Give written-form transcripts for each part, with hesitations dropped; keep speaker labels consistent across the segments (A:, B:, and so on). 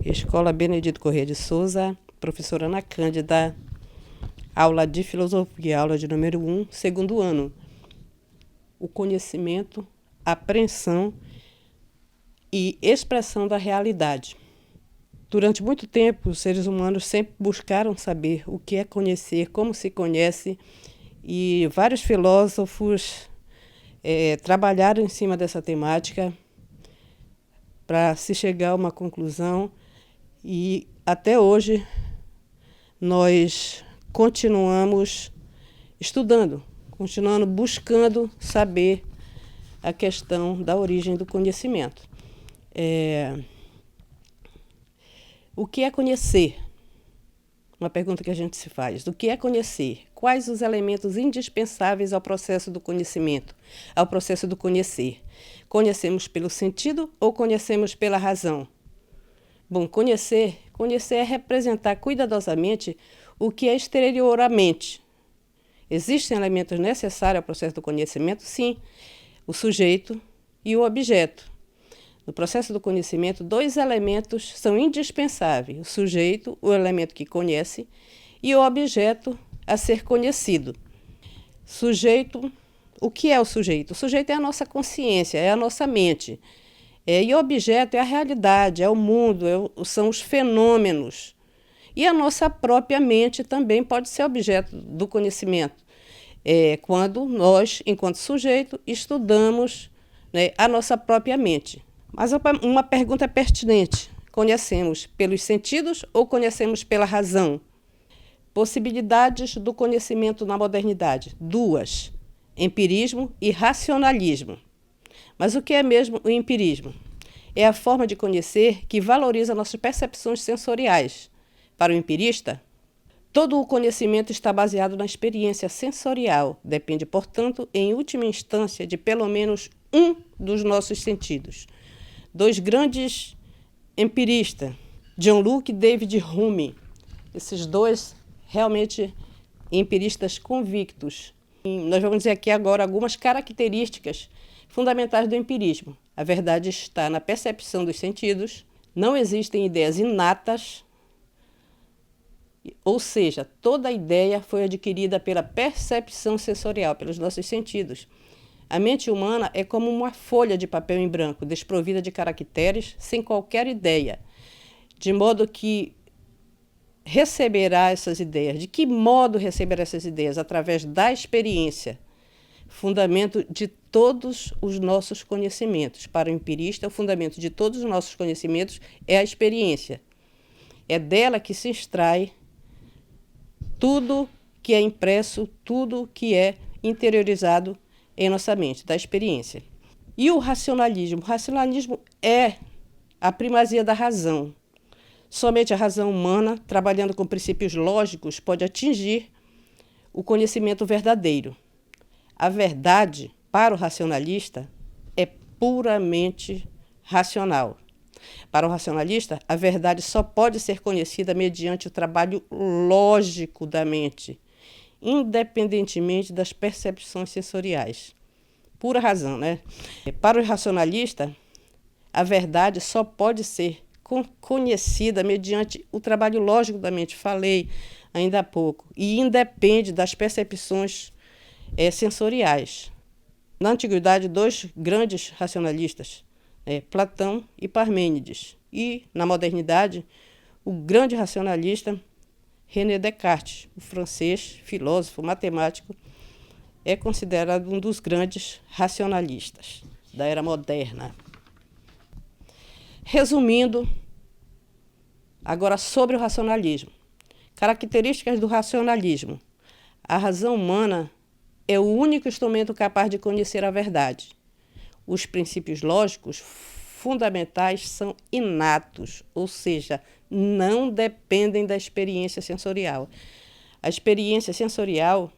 A: Escola Benedito Corrêa de Souza, professora Ana Cândida, aula de filosofia, aula de número 1, segundo ano. O conhecimento, apreensão e expressão da realidade. Durante muito tempo, os seres humanos sempre buscaram saber o que é conhecer, como se conhece, e vários filósofos trabalharam em cima dessa temática para se chegar a uma conclusão, e até hoje nós continuamos estudando, continuando buscando saber a questão da origem do conhecimento. O que é conhecer? Uma pergunta que a gente se faz. O que é conhecer? Quais os elementos indispensáveis ao processo do conhecimento, ao processo do conhecer? Conhecemos pelo sentido ou conhecemos pela razão? Bom, conhecer é representar cuidadosamente o que é exterior à mente. Existem elementos necessários ao processo do conhecimento? Sim, o sujeito e o objeto. No processo do conhecimento, dois elementos são indispensáveis: o sujeito, o elemento que conhece, e o objeto a ser conhecido. Sujeito, o que é o sujeito? O sujeito é a nossa consciência, é a nossa mente. E o objeto é a realidade, é o mundo, são os fenômenos. E a nossa própria mente também pode ser objeto do conhecimento. Quando nós, enquanto sujeito, estudamos, a nossa própria mente. Mas uma pergunta pertinente: conhecemos pelos sentidos ou conhecemos pela razão? Possibilidades do conhecimento na modernidade: duas: empirismo e racionalismo. Mas o que é mesmo o empirismo? É a forma de conhecer que valoriza nossas percepções sensoriais. Para o empirista, todo o conhecimento está baseado na experiência sensorial, depende, portanto, em última instância, de pelo menos um dos nossos sentidos. Dois grandes empiristas, John Locke e David Hume, esses dois realmente empiristas convictos. Nós vamos dizer aqui agora algumas características fundamentais do empirismo. A verdade está na percepção dos sentidos, não existem ideias inatas, ou seja, toda ideia foi adquirida pela percepção sensorial, pelos nossos sentidos. A mente humana é como uma folha de papel em branco, desprovida de caracteres, sem qualquer ideia, de modo que receberá essas ideias. De que modo receberá essas ideias? Através da experiência, fundamento de todos os nossos conhecimentos. Para o empirista, o fundamento de todos os nossos conhecimentos é a experiência. É dela que se extrai tudo que é impresso, tudo que é interiorizado em nossa mente, da experiência. E o racionalismo? O racionalismo é a primazia da razão. Somente a razão humana, trabalhando com princípios lógicos, pode atingir o conhecimento verdadeiro. A verdade, para o racionalista, é puramente racional. Para o racionalista, a verdade só pode ser conhecida mediante o trabalho lógico da mente, independentemente das percepções sensoriais. Pura razão, né? Para o racionalista, a verdade só pode ser conhecida mediante o trabalho lógico da mente, falei ainda há pouco, e independe das percepções sensoriais. Na antiguidade, dois grandes racionalistas, Platão e Parmênides. E, na modernidade, o grande racionalista René Descartes, o francês, filósofo, matemático, é considerado um dos grandes racionalistas da era moderna. Resumindo, agora sobre o racionalismo. Características do racionalismo. A razão humana é o único instrumento capaz de conhecer a verdade. Os princípios lógicos fundamentais são inatos, ou seja, não dependem da experiência sensorial. A experiência sensorial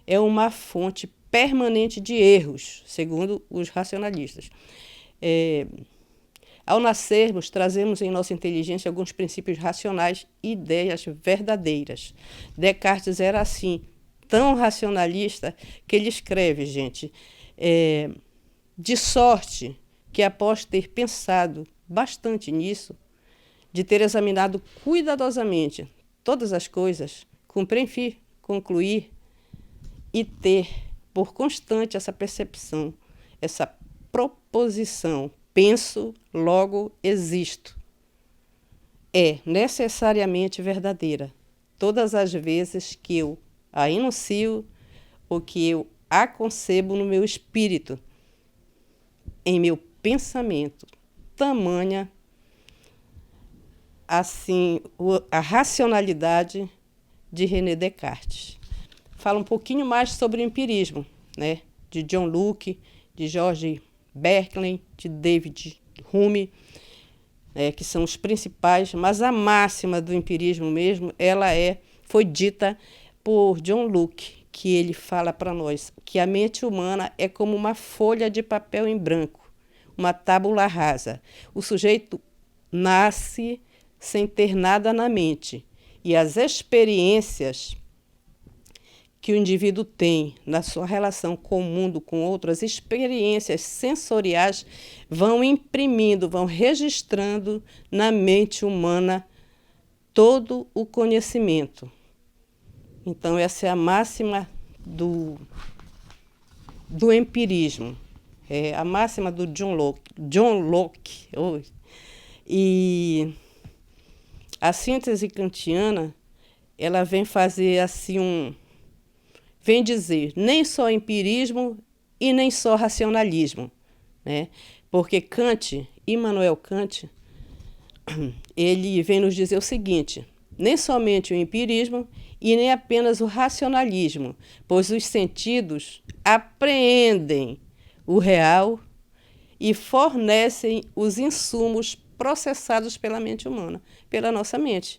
A: é uma fonte permanente de erros, segundo os racionalistas. Ao nascermos, trazemos em nossa inteligência alguns princípios racionais e ideias verdadeiras. Descartes era assim, tão racionalista, que ele escreve, gente, de sorte que após ter pensado bastante nisso, de ter examinado cuidadosamente todas as coisas, compreender, concluir e ter por constante essa percepção, essa proposição, penso, logo existo, é necessariamente verdadeira todas as vezes que eu a enuncio ou que eu a concebo no meu espírito, em meu pensamento. Tamanha, assim, a racionalidade de René Descartes. Fala um pouquinho mais sobre o empirismo, né? De John Locke, de George Berkeley, de David Hume, que são os principais, mas a máxima do empirismo mesmo, foi dita por John Locke, que ele fala para nós que a mente humana é como uma folha de papel em branco, uma tábula rasa. O sujeito nasce sem ter nada na mente, e as experiências que o indivíduo tem na sua relação com o mundo, com outras experiências sensoriais, vão imprimindo, vão registrando na mente humana todo o conhecimento. Então, essa é a máxima do empirismo, é a máxima do John Locke. E a síntese kantiana, ela vem fazer assim vem dizer nem só empirismo e nem só racionalismo, né? Porque Immanuel Kant, ele vem nos dizer o seguinte: nem somente o empirismo e nem apenas o racionalismo, pois os sentidos apreendem o real e fornecem os insumos processados pela mente humana, pela nossa mente.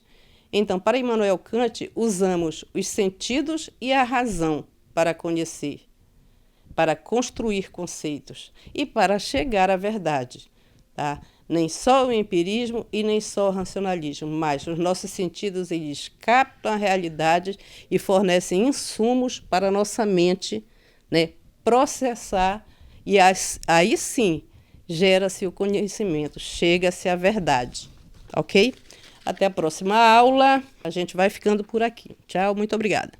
A: Então, para Immanuel Kant, usamos os sentidos e a razão para conhecer, para construir conceitos e para chegar à verdade, tá? Nem só o empirismo e nem só o racionalismo, mas os nossos sentidos, eles captam a realidade e fornecem insumos para a nossa mente, né, processar, e aí sim gera-se o conhecimento, chega-se à verdade, ok? Até a próxima aula. A gente vai ficando por aqui. Tchau, muito obrigada.